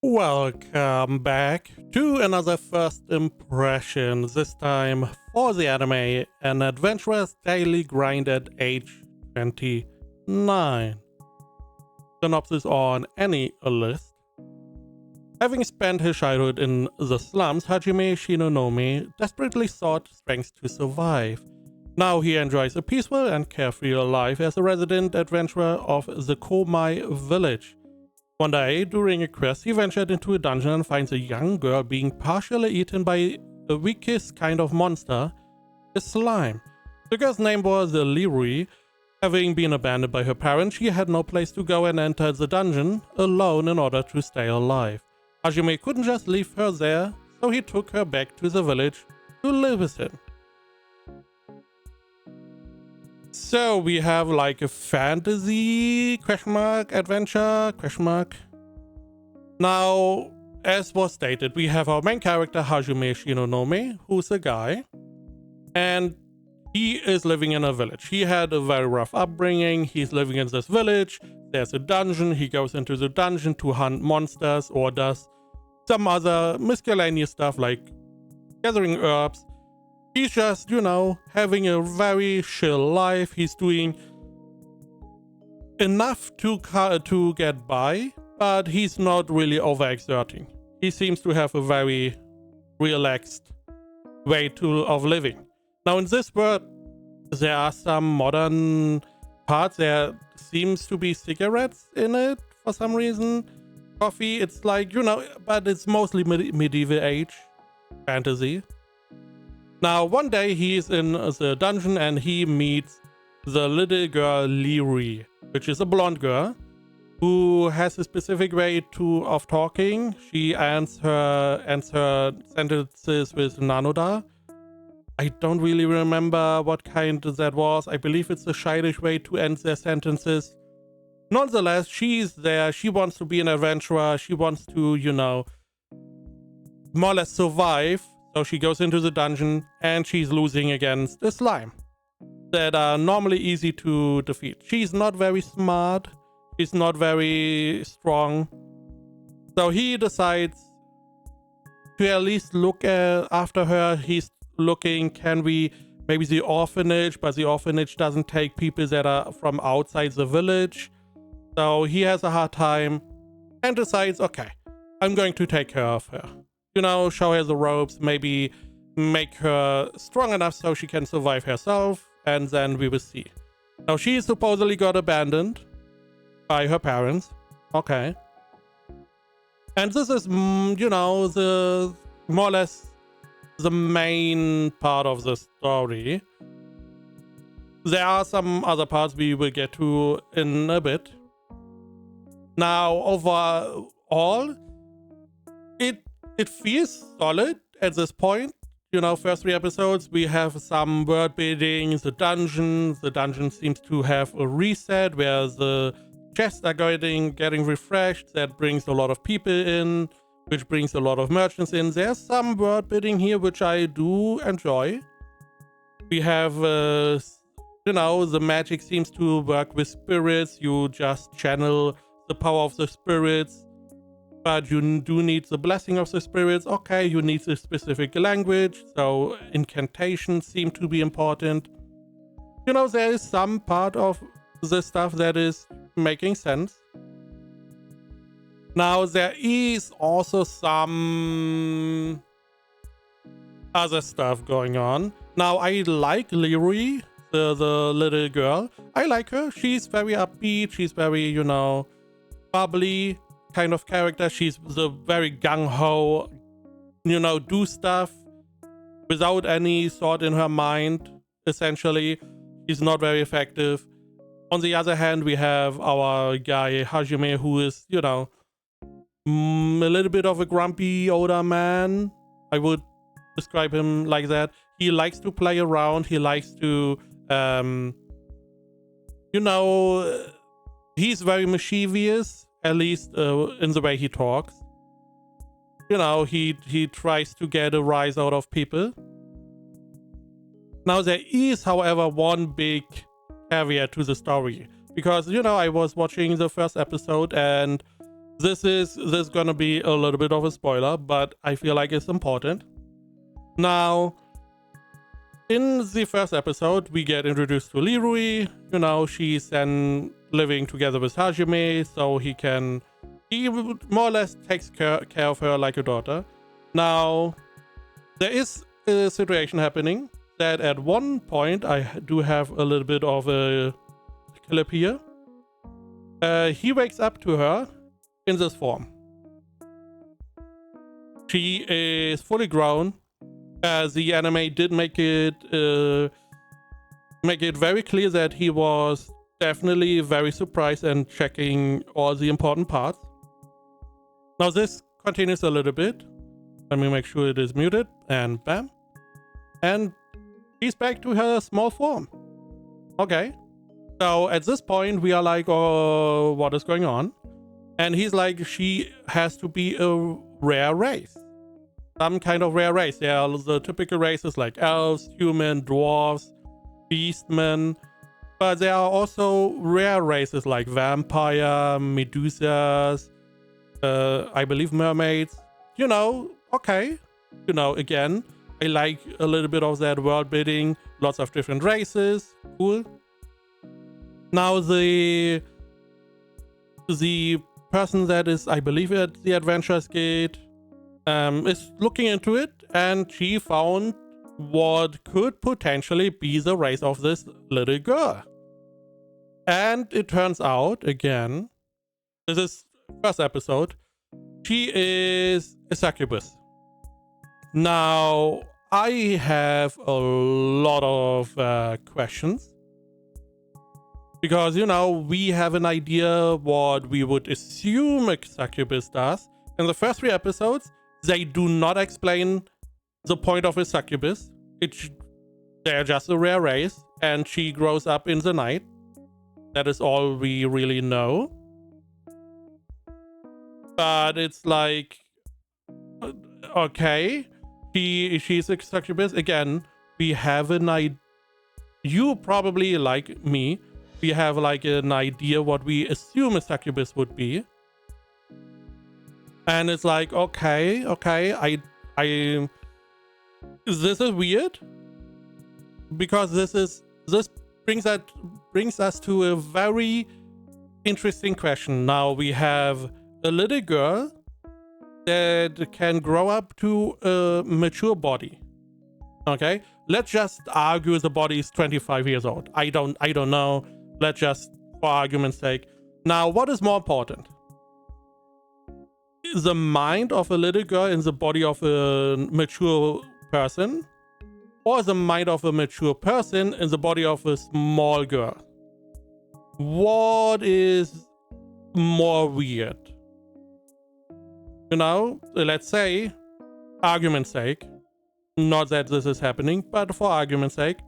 Welcome back to another first impression, this time for the anime An Adventurer's Daily Grind at age 29. Synopsis on any list. Having spent his childhood in the slums, Hajime Shinonome desperately sought strength to survive. Now he enjoys a peaceful and carefree life as a resident adventurer of the Komai village. One day, during a quest, he ventured into a dungeon and finds a young girl being partially eaten by the weakest kind of monster, a slime. The girl's name was Lirui. Having been abandoned by her parents, she had no place to go and entered the dungeon alone in order to stay alive. Hajime couldn't just leave her there, so he took her back to the village to live with him. So we have like a fantasy adventure ? Now, as was stated, we have our main character Hajime Shinonome, who's a guy, and he is living in a village. He had a very rough upbringing. He's living in this village. There's a dungeon. He goes into the dungeon to hunt monsters or does some other miscellaneous stuff like gathering herbs. He's just, having a very chill life. He's doing enough to get by, but he's not really overexerting. He seems to have a very relaxed way of living. Now, in this world, there are some modern parts. There seems to be cigarettes in it for some reason. Coffee, it's like, but it's mostly medieval age fantasy. Now, one day he's in the dungeon and he meets the little girl Lirui, which is a blonde girl who has a specific way of talking. She ends her sentences with Nanoda. I don't really remember what kind that was. I believe it's a childish way to end their sentences. Nonetheless, she's there. She wants to be an adventurer. She wants to, more or less survive. So she goes into the dungeon and she's losing against a slime that are normally easy to defeat. She's not very smart. She's not very strong. So he decides to at least look after her. He's looking, maybe the orphanage, but the orphanage doesn't take people that are from outside the village. So he has a hard time and decides, okay, I'm going to take care of her. Show her the ropes, maybe make her strong enough so she can survive herself, and then we will see. Now, she supposedly got abandoned by her parents. Okay. And this is, the more or less the main part of the story. There are some other parts we will get to in a bit. Now, overall, it feels solid at this point. First 3 episodes, we have some world building. The dungeon seems to have a reset where the chests are getting refreshed. That brings a lot of people in, which brings a lot of merchants in. There's some world building here, which I do enjoy. We have, the magic seems to work with spirits. You just channel the power of the spirits. But you do need the blessing of the spirits. Okay, you need a specific language, so incantations seem to be important. There is some part of the stuff that is making sense. Now, there is also some other stuff going on. Now, I like Lirui, the little girl. I like her. She's very upbeat. She's very, bubbly kind of character. She's the very gung-ho, do stuff without any thought in her mind, essentially. She's not very effective. On the other hand, we have our guy Hajime, who is, a little bit of a grumpy older man. I would describe him like that. He likes to play around. He likes to, he's very mischievous. At least in the way he talks. He tries to get a rise out of people. Now, there is, however, one big caveat to the story. Because, I was watching the first episode and This is gonna be a little bit of a spoiler, but I feel like it's important. Now, in the first episode, we get introduced to Lirui. You know, she's then living together with Hajime, so he more or less takes care of her like a daughter. Now, there is a situation happening that at one point, I do have a little bit of a clip here. He wakes up to her in this form. She is fully grown. The anime did make it very clear that he was definitely very surprised and checking all the important parts. Now this continues a little bit. Let me make sure it is muted, and bam. And she's back to her small form. Okay. So at this point we are like, oh, what is going on? And he's like, she has to be a rare race. Some kind of rare race. There are the typical races like elves, human, dwarves, beastmen. But there are also rare races like vampire, medusas, I believe mermaids. You know, okay. You know, again, I like a little bit of that world building. Lots of different races. Cool. Now the person that is, I believe, at the Adventurers Guild is looking into it, and she found what could potentially be the race of this little girl. And it turns out, again, this is first episode, she is a succubus. Now, I have a lot of questions. Because, you know, we have an idea what we would assume a succubus does. In the first 3 episodes, they do not explain the point of a succubus. They're just a rare race, and she grows up in the night. That is all we really know. But it's like, okay, she's a succubus. Again, we have an idea. You probably, like me, we have like an idea what we assume a succubus would be. And it's like, okay, this is weird, because this brings us to a very interesting question. Now we have a little girl that can grow up to a mature body. Okay, let's just argue the body is 25 years old. I don't know. Let's just, for argument's sake. Now, what is more important? The mind of a little girl in the body of a mature person, or the mind of a mature person in the body of a small girl? What is more weird? You know, let's say, argument's sake, not that this is happening, but for argument's sake,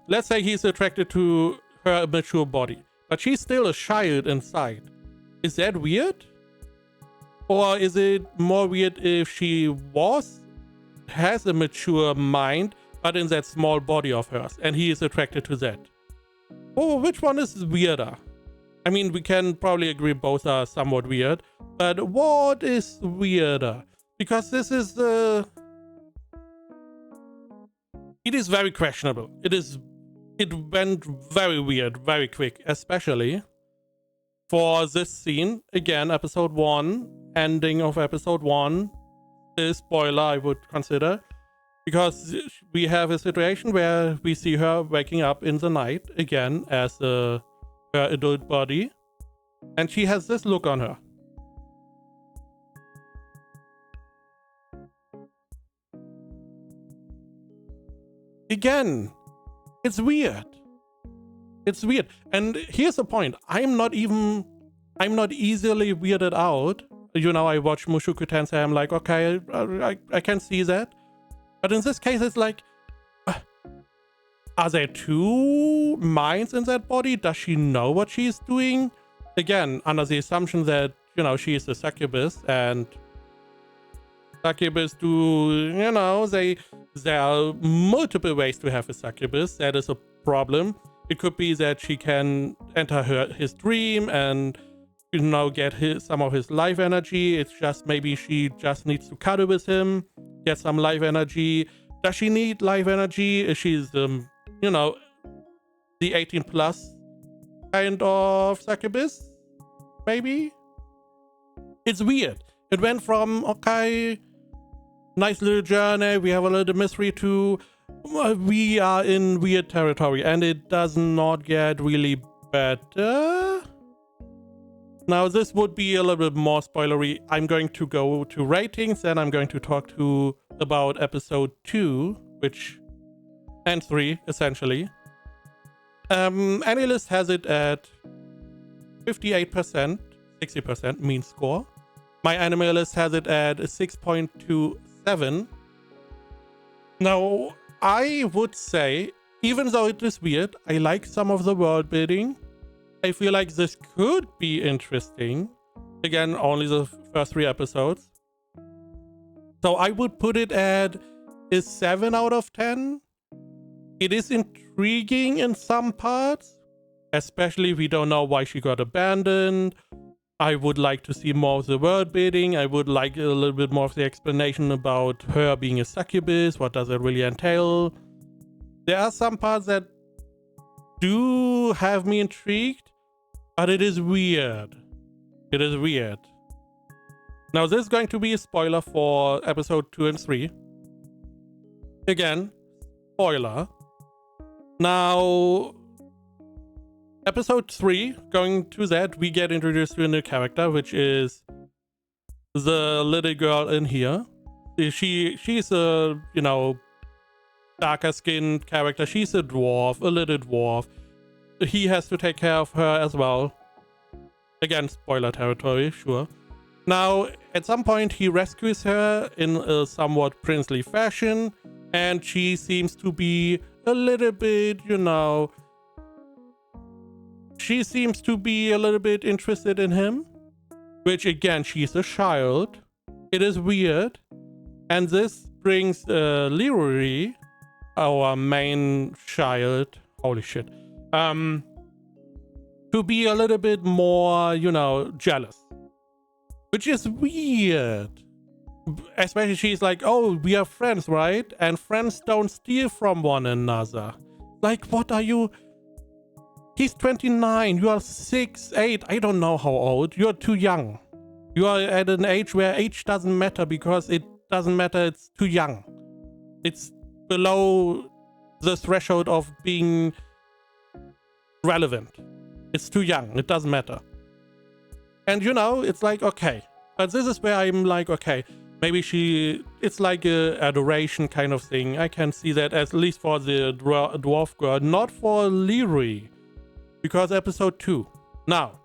let's say he's attracted to her mature body, but she's still a child inside. Is that weird? Or is it more weird if she has a mature mind, but in that small body of hers, and he is attracted to that? Oh, which one is weirder? I mean, we can probably agree both are somewhat weird, but what is weirder? Because this is it is very questionable. It went very weird, very quick, especially for this scene. Again, episode 1, ending of episode 1, is spoiler I would consider, because we have a situation where we see her waking up in the night again as her adult body, and she has this look on her. Again, it's weird. It's weird. And here's the point. I'm not easily weirded out. You know, I watch Mushoku Tensei. I'm like, okay, I can see that. But in this case, it's like, are there 2 minds in that body? Does she know what she's doing? Again, under the assumption that, you know, she is a succubus, and succubus do, you know, there are multiple ways to have a succubus. That is a problem. It could be that she can enter his dream and, to now get some of his life energy. It's just maybe she just needs to cuddle with him, get some life energy. Does she need life energy? She's, you know, the 18 plus kind of succubus, maybe? It's weird. It went from, okay, nice little journey, we have a little mystery, to we are in weird territory, and it does not get really better. Now, this would be a little bit more spoilery. I'm going to go to ratings, and I'm going to talk about episode 2, and 3, essentially. AniList has it at 58%, 60% mean score. My Animalist has it at 6.27. Now, I would say, even though it is weird, I like some of the world building. I feel like this could be interesting. Again, only the first 3 episodes. So I would put it at a 7 out of 10. It is intriguing in some parts, especially we don't know why she got abandoned. I would like to see more of the world building. I would like a little bit more of the explanation about her being a succubus. What does it really entail? There are some parts that do have me intrigued, but it is weird. It is weird. Now, this is going to be a spoiler for episode 2 and 3. Again, spoiler. Now, episode 3, going to that, we get introduced to a new character, which is the little girl in here. She's a, you know, darker skinned character. She's a dwarf, a little dwarf. He has to take care of her as well. Again, spoiler territory, sure. Now, at some point, he rescues her in a somewhat princely fashion, and she seems to be a little bit, you know, she seems to be a little bit interested in him, which again, she's a child. It is weird. And this brings Leroy, our main child, holy shit, to be a little bit more, you know, jealous, which is weird. Especially she's like, oh, we are friends, right? And friends don't steal from one another. Like, what are you? He's 29, you are 6, 8, I don't know how old. You're too young. You are at an age where age doesn't matter, because it doesn't matter, it's too young. It's below the threshold of being relevant. It's too young, it doesn't matter. And you know, it's like, okay. But this is where I'm like, okay, maybe it's like a adoration kind of thing. I can see that, at least for the dwarf girl, not for Leroy. Because episode 2. Now,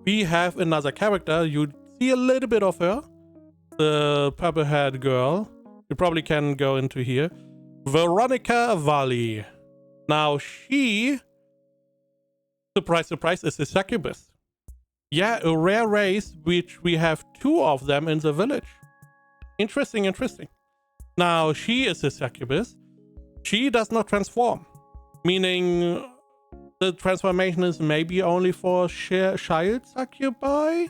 we have another character. You see a little bit of her. The purple-haired girl. You probably can go into here. Veronica Valley. Now, she, surprise, surprise, is a succubus. Yeah, a rare race, which we have 2 of them in the village. Interesting, interesting. Now, she is a succubus. She does not transform. Meaning, the transformation is maybe only for child succubi?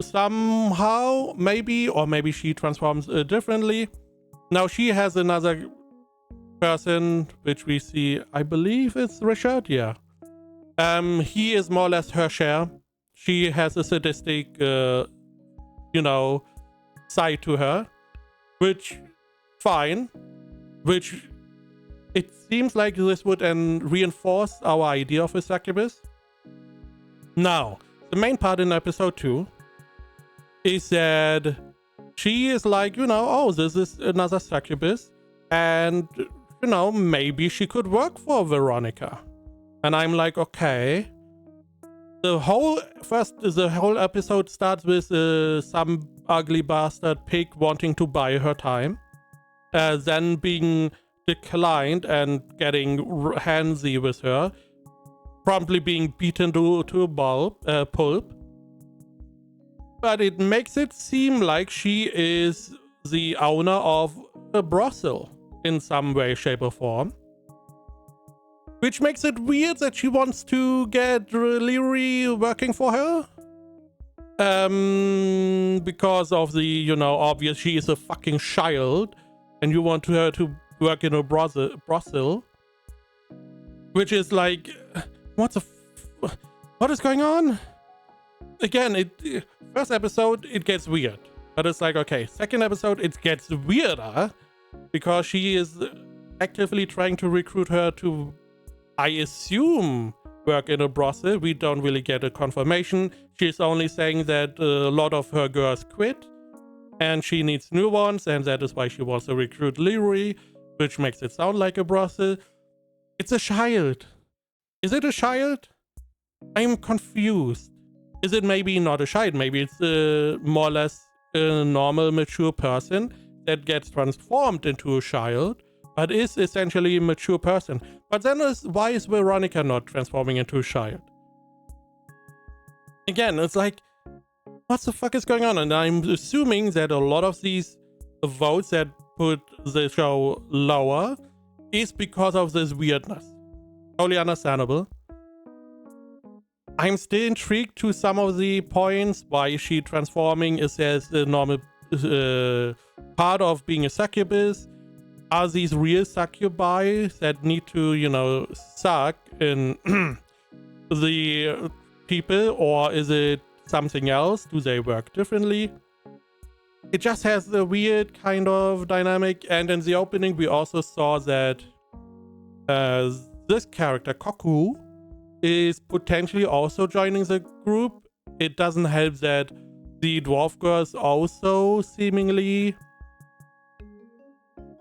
Somehow, maybe, or maybe she transforms differently. Now, she has another person, which we see, I believe it's Richard, yeah. He is more or less her share. She has a sadistic, you know, side to her, which, fine, which it seems like this would reinforce our idea of a succubus. Now, the main part in episode 2 is that she is like, you know, oh, this is another succubus, and, you know, maybe she could work for Veronica. And I'm like, okay. The whole episode starts with some ugly bastard pig wanting to buy her time, then being declined and getting handsy with her, promptly being beaten to a pulp. But it makes it seem like she is the owner of a brothel in some way, shape, or form. which makes it weird that she wants to get Leary working for her. Because of the, you know, obvious she is a fucking child and you want her to work in a brothel. Which is like, what is going on? Again, first episode, it gets weird. But it's like, okay, second episode, it gets weirder because she is actively trying to recruit her to, I assume, work in a brothel. We don't really get a confirmation. She's only saying that a lot of her girls quit and she needs new ones, and that is why she wants to recruit Leary, which makes it sound like a brothel. It's a child. Is it a child? I'm confused. Is it maybe not a child? Maybe it's more or less a normal, mature person that gets transformed into a child, but is essentially a mature person. But then why is Veronica not transforming into a child? Again, it's like, what the fuck is going on? And I'm assuming that a lot of these votes that put the show lower is because of this weirdness. Totally understandable. I'm still intrigued to some of the points. Why is she transforming? Is there the normal part of being a succubus? Are these real succubi that need to, you know, suck in the people, or is it something else? Do they work differently? It just has the weird kind of dynamic. And in the opening, we also saw that this character, Koku, is potentially also joining the group. It doesn't help that the dwarf girls also seemingly,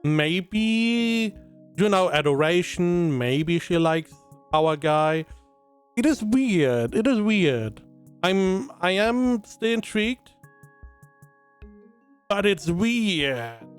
maybe, you know, adoration. Maybe she likes our guy. It is weird. It is weird. I am still intrigued, but it's weird.